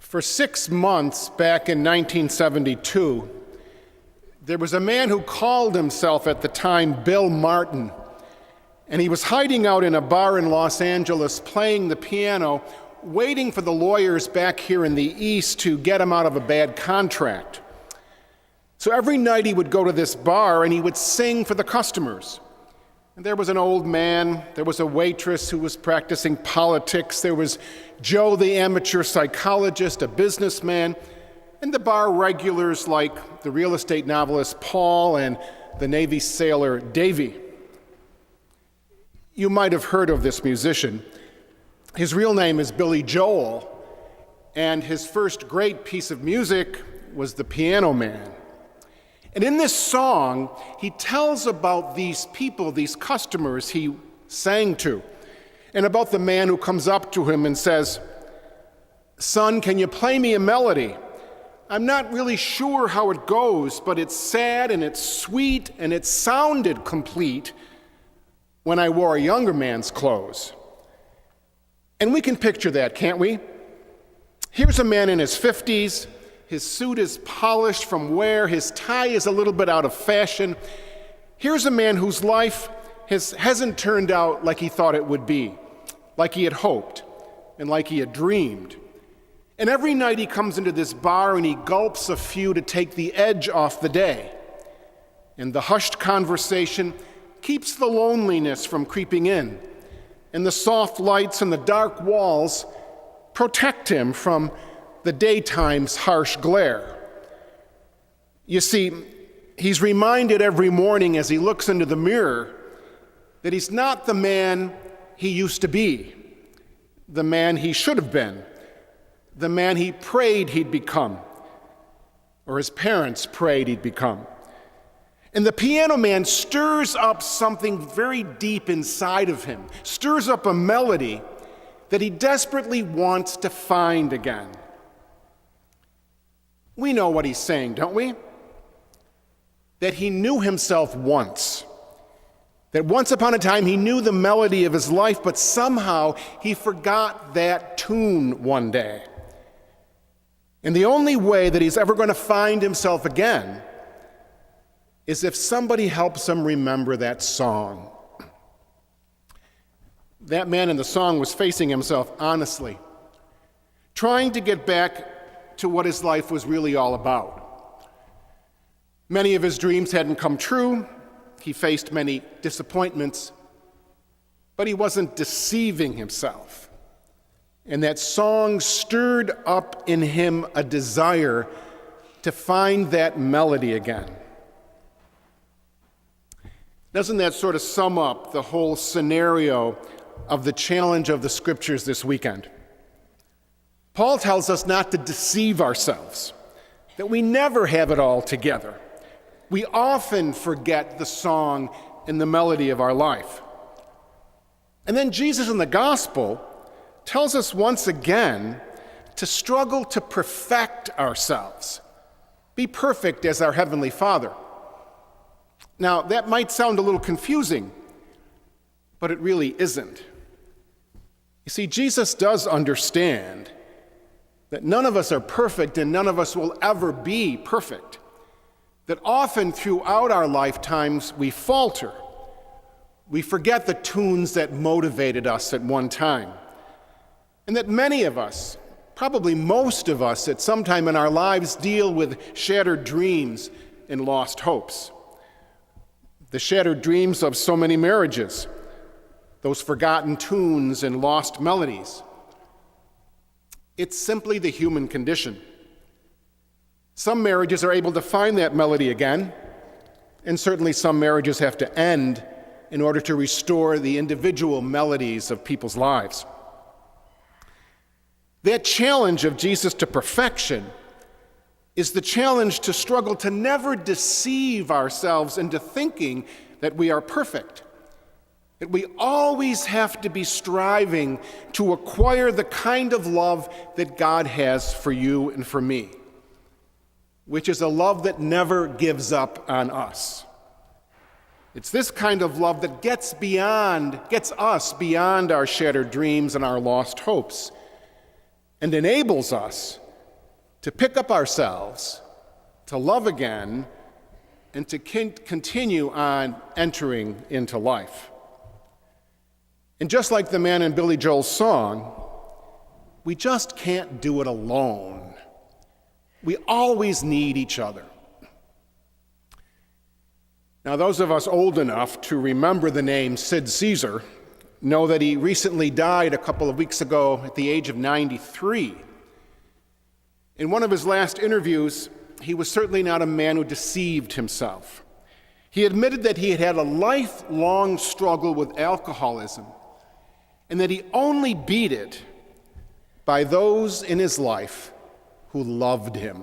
For 6 months back in 1972, there was a man who called himself at the time Bill Martin, and he was hiding out in a bar in Los Angeles playing the piano, waiting for the lawyers back here in the East to get him out of a bad contract. So every night he would go to this bar and he would sing for the customers. And there was an old man, there was a waitress who was practicing politics, there was Joe the amateur psychologist, a businessman, and the bar regulars like the real estate novelist Paul and the Navy sailor Davy. You might have heard of this musician. His real name is Billy Joel, and his first great piece of music was The Piano Man. And in this song, he tells about these people, these customers he sang to, and about the man who comes up to him and says, "Son, can you play me a melody? I'm not really sure how it goes, but it's sad and it's sweet and it sounded complete when I wore a younger man's clothes." And we can picture that, can't we? Here's a man in his 50s. His suit is polished from wear. His tie is a little bit out of fashion. Here's a man whose life hasn't turned out like he thought it would be, like he had hoped, and like he had dreamed. And every night he comes into this bar and he gulps a few to take the edge off the day. And the hushed conversation keeps the loneliness from creeping in. And the soft lights and the dark walls protect him from the daytime's harsh glare. You see, he's reminded every morning as he looks into the mirror that he's not the man he used to be, the man he should have been, the man he prayed he'd become, or his parents prayed he'd become. And the piano man stirs up something very deep inside of him, stirs up a melody that he desperately wants to find again. We know what he's saying, don't we? That he knew himself once. That once upon a time he knew the melody of his life, but somehow he forgot that tune one day. And the only way that he's ever going to find himself again is if somebody helps him remember that song. That man in the song was facing himself honestly, trying to get back to what his life was really all about. Many of his dreams hadn't come true. He faced many disappointments, but he wasn't deceiving himself. And that song stirred up in him a desire to find that melody again. Doesn't that sort of sum up the whole scenario of the challenge of the scriptures this weekend? Paul tells us not to deceive ourselves, that we never have it all together. We often forget the song and the melody of our life. And then Jesus in the gospel tells us once again to struggle to perfect ourselves, be perfect as our Heavenly Father. Now, that might sound a little confusing, but it really isn't. You see, Jesus does understand that none of us are perfect and none of us will ever be perfect. That often throughout our lifetimes we falter. We forget the tunes that motivated us at one time. And that many of us, probably most of us at some time in our lives, deal with shattered dreams and lost hopes. The shattered dreams of so many marriages, those forgotten tunes and lost melodies. It's simply the human condition. Some marriages are able to find that melody again, and certainly some marriages have to end in order to restore the individual melodies of people's lives. That challenge of Jesus to perfection is the challenge to struggle to never deceive ourselves into thinking that we are perfect. That we always have to be striving to acquire the kind of love that God has for you and for me, which is a love that never gives up on us. It's this kind of love that gets us beyond our shattered dreams and our lost hopes, and enables us to pick up ourselves, to love again, and to continue on entering into life. And just like the man in Billy Joel's song, we just can't do it alone. We always need each other. Now, those of us old enough to remember the name Sid Caesar know that he recently died a couple of weeks ago at the age of 93. In one of his last interviews, he was certainly not a man who deceived himself. He admitted that he had had a lifelong struggle with alcoholism and that he only beat it by those in his life who loved him.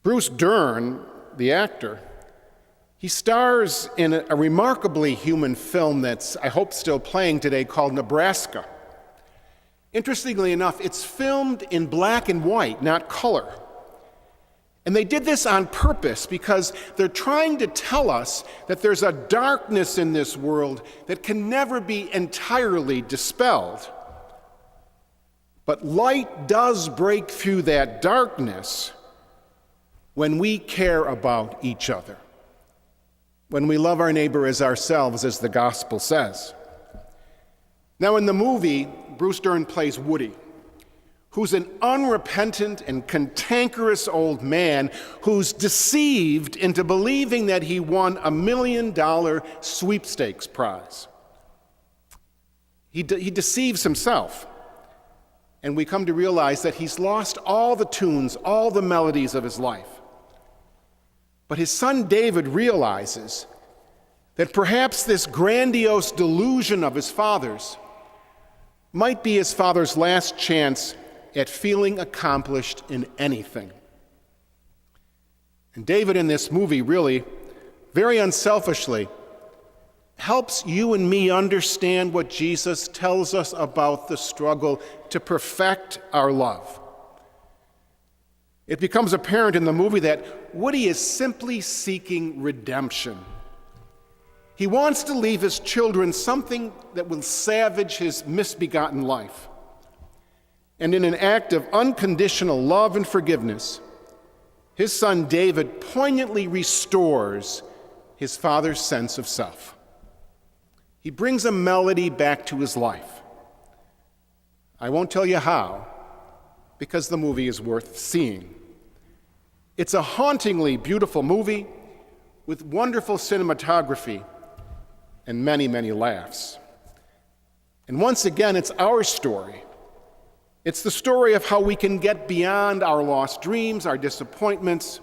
Bruce Dern, the actor, he stars in a remarkably human film that's, I hope, still playing today called Nebraska. Interestingly enough, it's filmed in black and white, not color. And they did this on purpose because they're trying to tell us that there's a darkness in this world that can never be entirely dispelled. But light does break through that darkness when we care about each other, when we love our neighbor as ourselves, as the gospel says. Now, in the movie, Bruce Dern plays Woody, who's an unrepentant and cantankerous old man who's deceived into believing that he won a $1 million sweepstakes prize. He deceives himself, and we come to realize that he's lost all the tunes, all the melodies of his life. But his son David realizes that perhaps this grandiose delusion of his father's might be his father's last chance at feeling accomplished in anything. And David in this movie really, very unselfishly, helps you and me understand what Jesus tells us about the struggle to perfect our love. It becomes apparent in the movie that Woody is simply seeking redemption. He wants to leave his children something that will savage his misbegotten life. And in an act of unconditional love and forgiveness, his son David poignantly restores his father's sense of self. He brings a melody back to his life. I won't tell you how, because the movie is worth seeing. It's a hauntingly beautiful movie with wonderful cinematography and many, many laughs. And once again, it's our story. It's the story of how we can get beyond our lost dreams, our disappointments,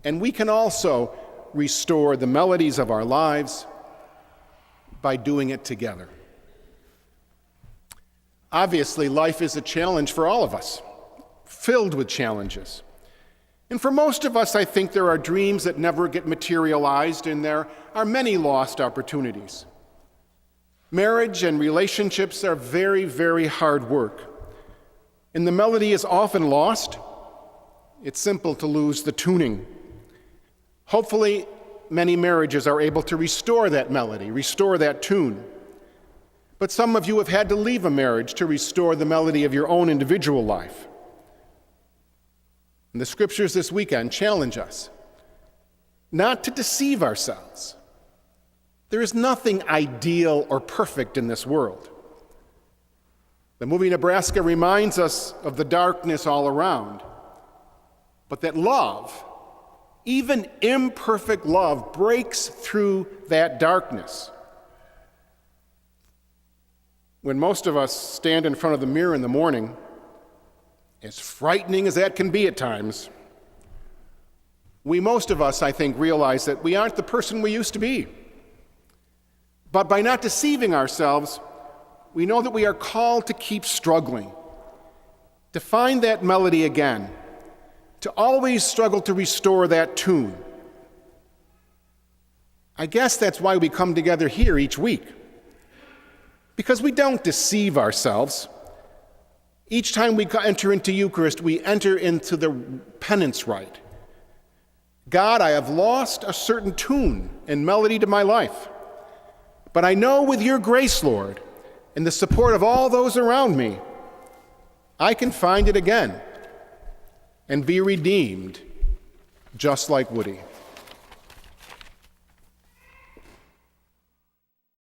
and we can also restore the melodies of our lives by doing it together. Obviously, life is a challenge for all of us, filled with challenges. And for most of us, I think there are dreams that never get materialized, and there are many lost opportunities. Marriage and relationships are very, very hard work. And the melody is often lost. It's simple to lose the tuning. Hopefully, many marriages are able to restore that melody, restore that tune. But some of you have had to leave a marriage to restore the melody of your own individual life. And the scriptures this weekend challenge us not to deceive ourselves. There is nothing ideal or perfect in this world. The movie Nebraska reminds us of the darkness all around, but that love, even imperfect love, breaks through that darkness. When most of us stand in front of the mirror in the morning, as frightening as that can be at times, most of us, I think, realize that we aren't the person we used to be. But by not deceiving ourselves, we know that we are called to keep struggling, to find that melody again, to always struggle to restore that tune. I guess that's why we come together here each week, because we don't deceive ourselves. Each time we enter into Eucharist, we enter into the penance rite. God, I have lost a certain tune and melody to my life, but I know with your grace, Lord, and the support of all those around me, I can find it again and be redeemed just like Woody.